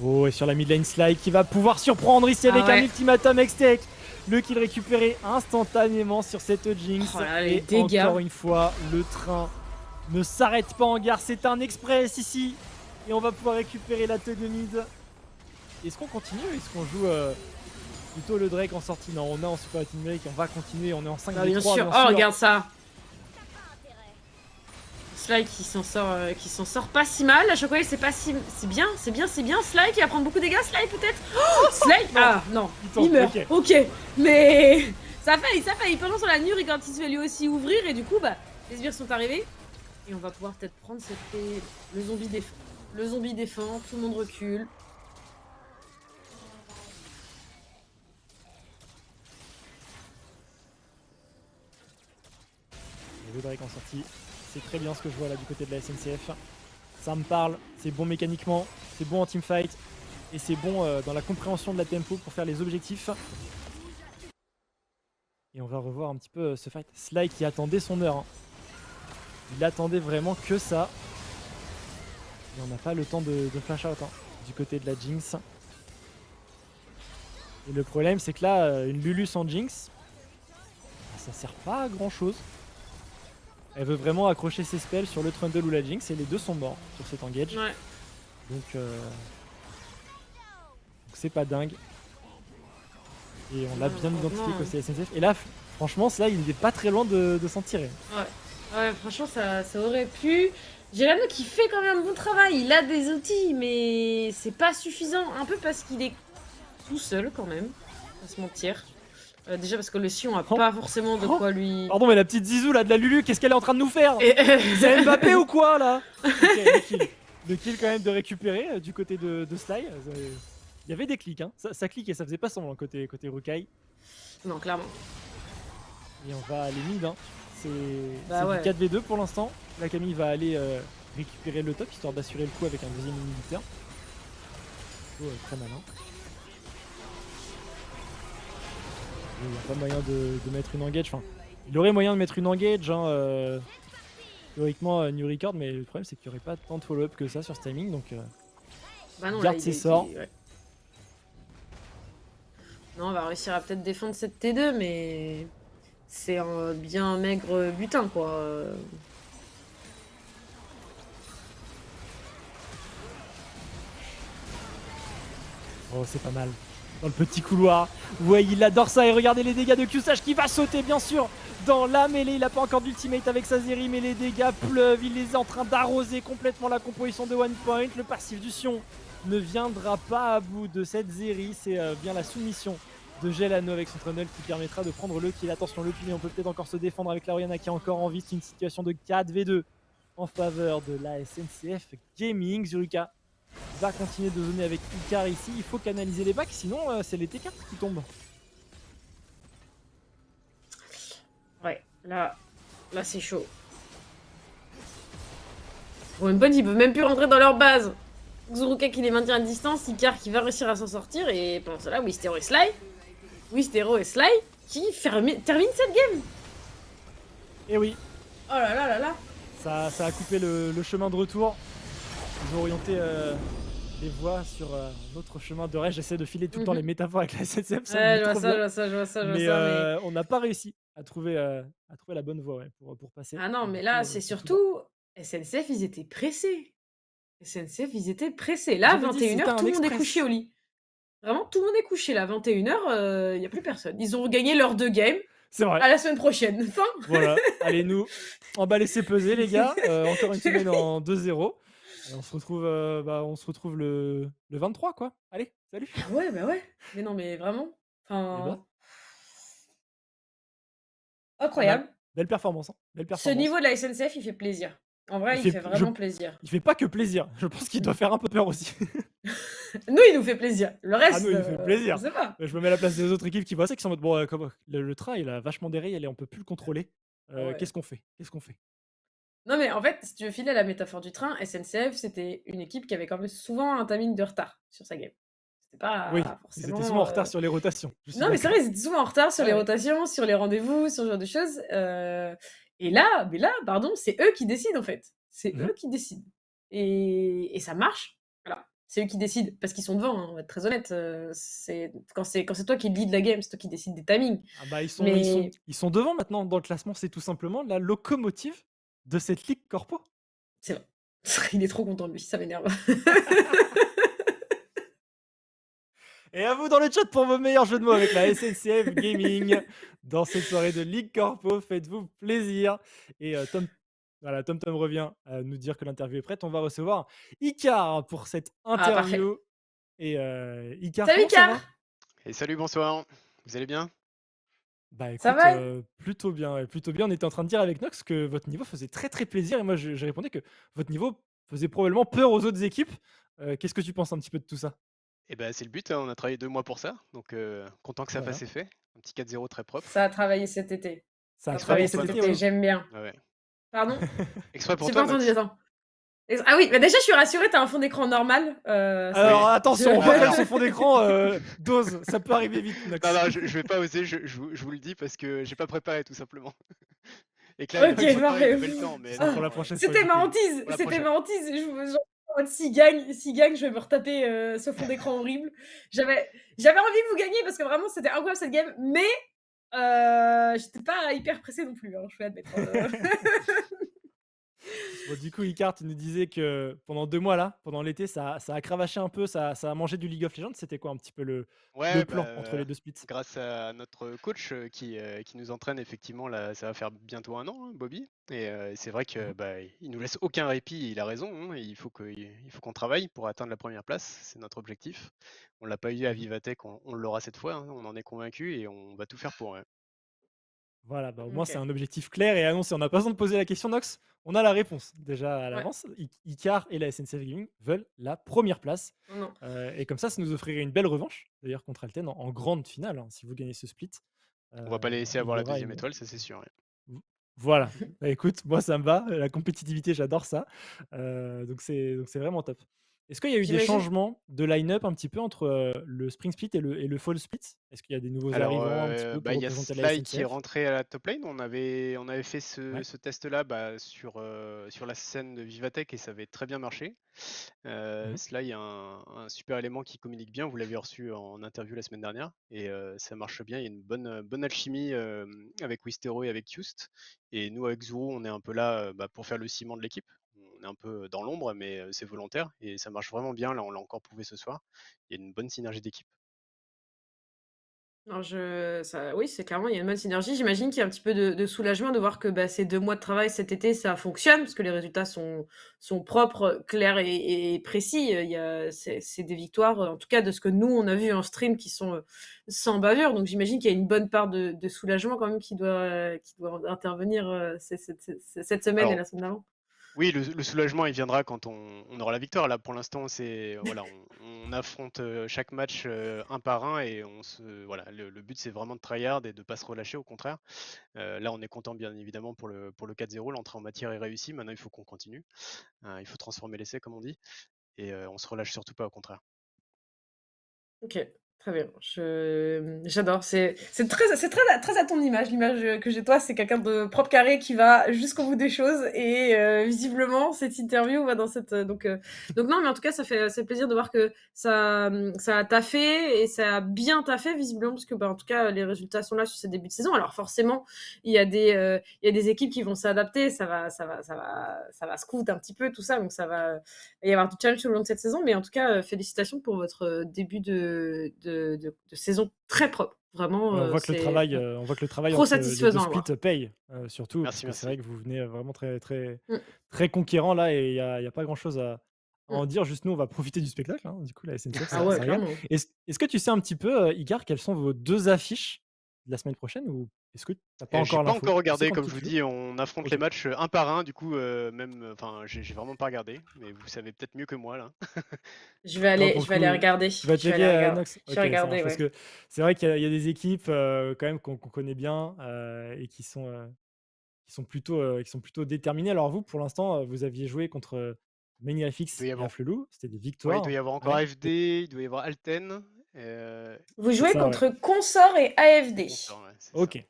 Oh, et sur la mid lane Sly qui va pouvoir surprendre ici avec un ultimatum Hextech. Le kill récupéré instantanément sur cette Jinx. Oh là, et encore une fois, le train ne s'arrête pas en gare. C'est un express ici. Et on va pouvoir récupérer la tête de mid. Est-ce qu'on continue ou est-ce qu'on joue plutôt le Drake en sortie? Non, on est en Super Team Drake. On va continuer. On est en 5 v 3 bien sûr. Oh, regarde ça. Sly qui s'en sort pas si mal. La Shockwave c'est pas si... C'est bien. Sly qui va prendre beaucoup de dégâts. Sly peut-être. Oh, Sly. Ah non, il meurt. Ok. Mais ça fait. Pendant sur la Nuri quand il se fait lui aussi ouvrir et du coup les sbires sont arrivés et on va pouvoir peut-être prendre le zombie défend. Le zombie défend. Tout le monde recule. de Drake en sortie. C'est très bien ce que je vois là du côté de la SNCF. Ça me parle, c'est bon mécaniquement, c'est bon en teamfight, et c'est bon dans la compréhension de la tempo pour faire les objectifs. Et on va revoir un petit peu ce fight. Sly qui attendait son heure. Hein. Il attendait vraiment que ça. Et on n'a pas le temps de flash out hein, du côté de la Jinx. Et le problème c'est que là, une Lulu sans Jinx, ça sert pas à grand chose. Elle veut vraiment accrocher ses spells sur le Trundle ou la Jinx et les deux sont morts sur cet engage. Ouais. Donc c'est pas dingue. Et on l'a bien identifié côté SNCF. Et là, franchement, là, il n'était pas très loin de s'en tirer. Ouais, franchement, ça aurait pu. Gelano qui fait quand même un bon travail. Il a des outils, mais c'est pas suffisant. Un peu parce qu'il est tout seul quand même, à se mentir. Déjà parce que le Sion a pas forcément de quoi lui... Pardon, mais la petite Zizou là de la Lulu, qu'est-ce qu'elle est en train de nous faire? C'est Mbappé ou quoi là? Ok, le kill quand même de récupérer du côté de Sly. Il y avait des clics, hein. Ça cliquait, ça faisait pas semblant côté Rukai. Non, clairement. Et on va aller mid, hein. C'est ouais. du 4v2 pour l'instant. La Camille va aller récupérer le top histoire d'assurer le coup avec un deuxième militaire. Très malin. Il n'y a pas moyen de mettre une engage. Enfin, il aurait moyen de mettre une engage, hein, théoriquement new record, mais le problème c'est qu'il n'y aurait pas tant de follow-up que ça sur ce timing, donc bah non, garde là, ses sorts. Ouais. Non, on va réussir à peut-être défendre cette T2, mais c'est un bien maigre butin, quoi. Oh, c'est pas mal. Dans le petit couloir. Ouais, il adore ça. Et regardez les dégâts de Q-Sage qui va sauter, bien sûr, dans la mêlée. Il n'a pas encore d'ultimate avec sa Zeri, mais les dégâts pleuvent. Il est en train d'arroser complètement la composition de One Point. Le passif du Sion ne viendra pas à bout de cette Zeri. C'est bien la soumission de Gelano avec son tunnel qui permettra de prendre le kill. Attention, le kill, on peut peut-être encore se défendre avec la Oriana qui est encore en vie. C'est une situation de 4v2 en faveur de la SNCF Gaming. Zurika va continuer de zoner avec Icar ici. Il faut canaliser les bacs, sinon c'est les T4 qui tombent. Ouais, là c'est chaud. Bon, une bonne, ils peuvent même plus rentrer dans leur base. Xuruka qui les maintient à distance, Icar qui va réussir à s'en sortir, et pendant cela, Wistero et Sly qui termine cette game. Et oui. Oh là là là là. Ça a coupé le chemin de retour. Ils ont orienté les voies sur un autre chemin de rêve. J'essaie de filer tout le temps les métaphores avec la SNCF. Ouais, je vois ça. Mais on n'a pas réussi à trouver la bonne voie pour passer. Ah non, mais là, c'est surtout SNCF, ils étaient pressés. Là, 21h, tout le monde est couché au lit. Vraiment, tout le monde est couché là. 21h, il n'y a plus personne. Ils ont gagné leurs 2 games. C'est vrai. À la semaine prochaine. Fin. Voilà, allez, nous, emballer c'est peser, les gars. Encore une semaine en 2-0. On se retrouve le 23, quoi. Allez, salut. Ah ouais, bah ouais. Mais non, mais vraiment. Enfin... Incroyable. Belle performance, hein. Belle performance. Ce niveau de la SNCF, il fait plaisir. En vrai, il fait vraiment plaisir. Il fait pas que plaisir. Je pense qu'il doit faire un peu peur aussi. Nous, il nous fait plaisir. Le reste, nous, il fait plaisir. Je sais pas. Je me mets à la place des autres équipes qui voient ça, qui sont en mode bon, le train, il a vachement déraillé, on peut plus le contrôler. Qu'est-ce qu'on fait? Non, mais en fait, si tu veux filer la métaphore du train, SNCF, c'était une équipe qui avait quand même souvent un timing de retard sur sa game. C'était pas forcément... Ils étaient souvent en retard sur les rotations. Non, mais c'est vrai, ils étaient souvent en retard sur les rotations, sur les rendez-vous, sur ce genre de choses. Et là, pardon, c'est eux qui décident, en fait. C'est eux qui décident. Et ça marche. Voilà. C'est eux qui décident, parce qu'ils sont devant, hein, on va être très honnête. Quand c'est toi qui lead la game, c'est toi qui décides des timings. Ah bah, ils sont devant maintenant dans le classement, c'est tout simplement la locomotive de cette ligue corpo. C'est vrai. Il est trop content de lui, ça m'énerve. Et à vous dans le chat pour vos meilleurs jeux de mots avec la SNCF Gaming. Dans cette soirée de Ligue Corpo, faites-vous plaisir. Et Tom revient à nous dire que l'interview est prête. On va recevoir Icar pour cette interview. Et Icar, salut Icar. Et salut, bonsoir. Vous allez bien? Bah écoute, ça va plutôt bien. On était en train de dire avec Nox que votre niveau faisait très très plaisir. Et moi, je répondais que votre niveau faisait probablement peur aux autres équipes. Qu'est-ce que tu penses un petit peu de tout ça? Eh ben, c'est le but, hein, on a travaillé 2 mois pour ça, donc content que ça fasse effet. Un petit 4-0 très propre. Ça a travaillé cet été. Ça a travaillé cet été, j'aime bien. Ouais. Pardon? Exprès pour J'ai toi, pas entendu, Nox. attends. Ah oui, bah déjà, je suis rassurée, t'as un fond d'écran normal. Alors Oui. attention, on je- voit Alors, qu'elle son fond d'écran, dose, ça peut arriver vite, Nox. non, je vais pas oser, je vous le dis parce que j'ai pas préparé tout simplement. Et que là, il Ok, préparé, il parfait. avait le temps, mais Ce sera pour non, la prochaine fois, C'était du ma coup. hantise, pour la c'était prochaine. ma hantise. Genre, en mode, s'il gagne, je vais me retaper ce fond d'écran horrible. J'avais envie de vous gagner parce que vraiment c'était incroyable cette game, mais j'étais pas hyper pressée non plus, hein, je vais admettre. Bon, du coup, Icar, tu nous disais que pendant 2 mois, là, pendant l'été, ça a cravaché un peu, ça a mangé du League of Legends. C'était quoi un petit peu le Ouais, plan entre les 2 splits? grâce à notre coach qui nous entraîne effectivement, là, ça va faire bientôt 1 an, hein, Bobby. Et c'est vrai que Mmh. il nous laisse aucun répit. Et il a raison, hein, il faut qu'on travaille pour atteindre la première place. C'est notre objectif. On l'a pas eu à Mmh. Vivatech, on l'aura cette fois. Hein, on en est convaincu et on va tout faire pour. Ouais. Voilà, bah, au moins, c'est Ok, un objectif clair et annoncé. On n'a pas besoin de poser la question, Nox. On a la réponse déjà à ouais, l'avance. Icar et la SNCF Gaming veulent la première place. non. Et comme ça nous offrirait une belle revanche, d'ailleurs, contre Alten en grande finale, hein, si vous gagnez ce split. On va pas les laisser Il avoir y la aura deuxième une. étoile, ça c'est sûr. Ouais. Voilà. Bah, écoute, moi ça me va, la compétitivité, j'adore ça. Donc c'est vraiment top. Est-ce qu'il y a eu des J'imagine. changements de line-up un petit peu entre, le spring split et le fall split? Est-ce qu'il y a des nouveaux Alors, arrivants un petit peu pour il y a représenter la Sly qui est SNCF? rentré à la top lane. On avait fait Ouais. ce test-là sur la scène de Vivatech et ça avait très bien marché. Mmh. Sly est un super élément qui communique bien. Vous l'avez reçu en interview la semaine dernière et ça marche bien. Il y a une bonne alchimie avec Wistero et avec Qust. Et nous, avec Zuru, on est un peu là pour faire le ciment de l'équipe. On est un peu dans l'ombre, mais c'est volontaire et ça marche vraiment bien. Là, on l'a encore prouvé ce soir. Il y a une bonne synergie d'équipe. Non, oui, c'est clairement, il y a une bonne synergie. J'imagine qu'il y a un petit peu de soulagement de voir que bah, ces 2 mois de travail cet été, ça fonctionne, parce que les résultats sont propres, clairs et précis. C'est des victoires, en tout cas de ce que nous, on a vu en stream, qui sont sans bavure. Donc j'imagine qu'il y a une bonne part de soulagement quand même qui doit intervenir cette semaine et Alors, la semaine d'avant. oui, le soulagement, il viendra quand on aura la victoire. Là, pour l'instant, voilà, on affronte chaque match un par un et voilà, le but c'est vraiment de tryhard et de pas se relâcher. Au contraire, là, on est content bien évidemment pour le 4-0. L'entrée en matière est réussie. Maintenant, il faut qu'on continue. Il faut transformer l'essai, comme on dit, et on se relâche surtout pas. Au contraire. OK, très bien. J'adore. C'est très à ton image. L'image que j'ai de toi, c'est quelqu'un de propre, carré, qui va jusqu'au bout des choses et visiblement cette interview va dans cette, donc non, mais en tout cas, ça fait plaisir de voir que ça a taffé et ça a bien taffé visiblement parce que, bah, en tout cas, les résultats sont là sur ce début de saison. Alors forcément, il y a des équipes qui vont s'adapter, ça va scout un petit peu tout ça, donc il va y avoir du challenge tout le long de cette saison, mais en tout cas, félicitations pour votre début de saison très propre. Vraiment, Ouais, c'est on voit que le travail trop entre les 2 satisfaisant à splits voir. paye, surtout parce Merci, que c'est merci. vrai que vous venez, vraiment très très Mmh, très conquérant là et il y a pas grand chose à mmh. en dire. Juste nous, on va profiter du spectacle, hein. Du coup, la SNCF, Ah ça ouais, ça régale. clairement. Est-ce que tu sais un petit peu, Icar, quelles sont vos 2 affiches de la semaine prochaine ou est-ce que tu as pas J'ai encore pas l'info? encore Tu sais regardé, quand comme je qui vous tu joues? dis, on affronte les OK. matchs un par un. Du coup, enfin, j'ai vraiment pas regardé, mais vous savez peut-être mieux que moi là. Je vais Non, aller pour le je vais aller coup, regarder. tu vas Je vais aller checker, regarder. Nox? Je vais OK, ça regarder, marche parce ouais. que c'est vrai qu'il y a des équipes, quand même qu'on connaît bien, et qui sont plutôt déterminés. Alors vous, pour l'instant, vous aviez joué contre, Il doit Magniafix y et avoir, Afflelou, c'était des ouais, il doit victoires. y avoir encore Ouais, AFD, il doit y avoir Alten, euh, Vous c'est jouez ça, ouais. contre Consort et AFD. Consort, ouais, c'est ça. OK,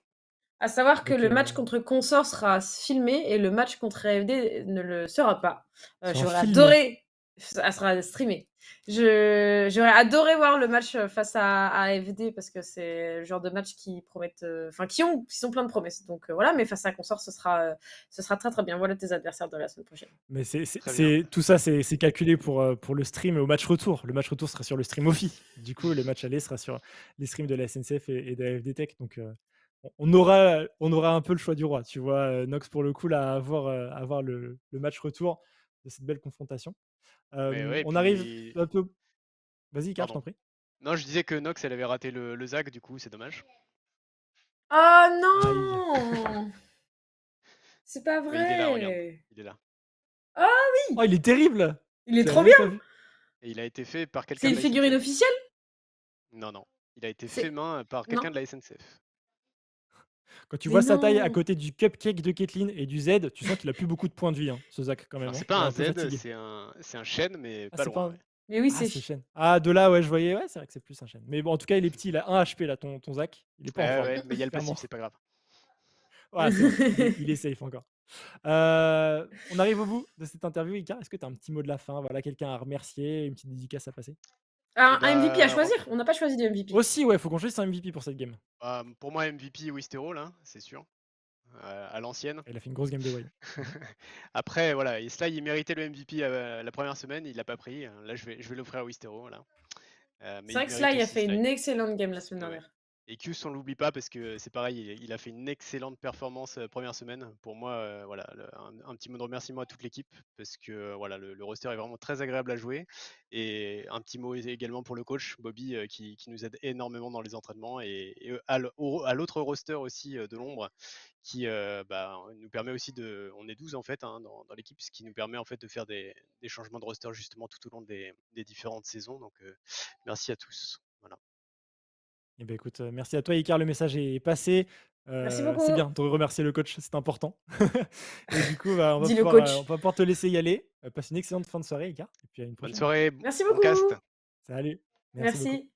À savoir que donc le match contre Consort sera filmé et le match contre AFD ne le sera pas. sera J'aurais filmé. adoré, ça sera streamé. J'aurais adoré voir le match face à AFD parce que c'est le genre de match qui promettent, enfin qui sont plein de promesses. Donc voilà, mais face à Consort, ce sera très très bien. Voilà tes adversaires de la semaine prochaine. Mais Très bien. tout ça, c'est calculé pour le stream et au match retour. Le match retour sera sur le stream Offi. Du coup, le match aller sera sur les streams de la SNCF et de AFD Tech. Donc, on aura un peu le choix du roi. Tu vois, Nox, pour le coup, là, à voir le match retour de cette belle confrontation. Mais ouais, et On arrive puis, un peu. Vas-y, Car, je pardon. t'en prie. Non, je disais que Nox, elle avait raté le ZAC, du coup, c'est dommage. Oh Aïe. non! C'est pas Mais il est là, regarde, vrai! il est là. Ah Oh, oui! il est terrible! Il est Tu trop même bien! pas vu. Et il a été fait par C'est quelqu'un de une la figurine SNCF. officielle? Non, non, il a été fait C'est main par quelqu'un Non? de la SNCF. Quand tu Mais vois sa taille à non! côté du cupcake de Caitlyn et du Z, tu sens qu'il a plus beaucoup de points de vie, hein, ce Zach quand même, Alors hein. c'est Il pas est un un peu Z, fatigué. c'est un chêne, mais Ah, pas c'est loin, pas un ouais. Mais oui, ah, c'est c'est Shen. Ah, de là, ouais, je voyais, ouais, c'est vrai que c'est plus un Shen. Mais bon, en tout cas, il est petit, il a 1 HP là, ton Zach. Il est pas en Ouais, forme, ouais, mais il y a le clairement. passif, c'est pas grave. Ouais, c'est vrai, il est safe encore. On arrive au bout de cette interview, Ika. Est-ce que tu as un petit mot de la fin? Voilà, quelqu'un à remercier, une petite dédicace à passer? Et Un MVP à bah, choisir? On n'a pas choisi de MVP. Aussi, ouais, faut qu'on choisisse un MVP pour cette game. pour moi, MVP Wistero, là, c'est sûr, à l'ancienne. Il a fait une grosse game de Way. Après, voilà, et Sly, il méritait le MVP la première semaine, il l'a pas pris. Là, je vais l'offrir à Wistero, là. Mais C'est vrai il que mérite Sly a aussi fait Sly. une excellente game la semaine Ouais, ouais. dernière. Et Qs, on l'oublie pas parce que c'est pareil, il a fait une excellente performance première semaine. Pour moi, voilà, un petit mot de remerciement à toute l'équipe parce que voilà, le roster est vraiment très agréable à jouer. Et un petit mot également pour le coach Bobby qui nous aide énormément dans les entraînements et à l'autre roster aussi de l'ombre qui nous permet aussi on est 12 en fait hein, dans l'équipe, ce qui nous permet en fait de faire des changements de roster justement tout au long des différentes saisons. Donc merci à tous. Voilà. Eh ben écoute, merci à toi, Icar, le message est passé. Merci C'est beaucoup. bien de remercier le coach, c'est important. Et du coup, bah, Dis le on coach. va pouvoir te laisser y aller. Passe une excellente fin de soirée, Icar, et puis à une Bonne prochaine. soirée, Merci bon cast. beaucoup. Salut, merci beaucoup. Merci.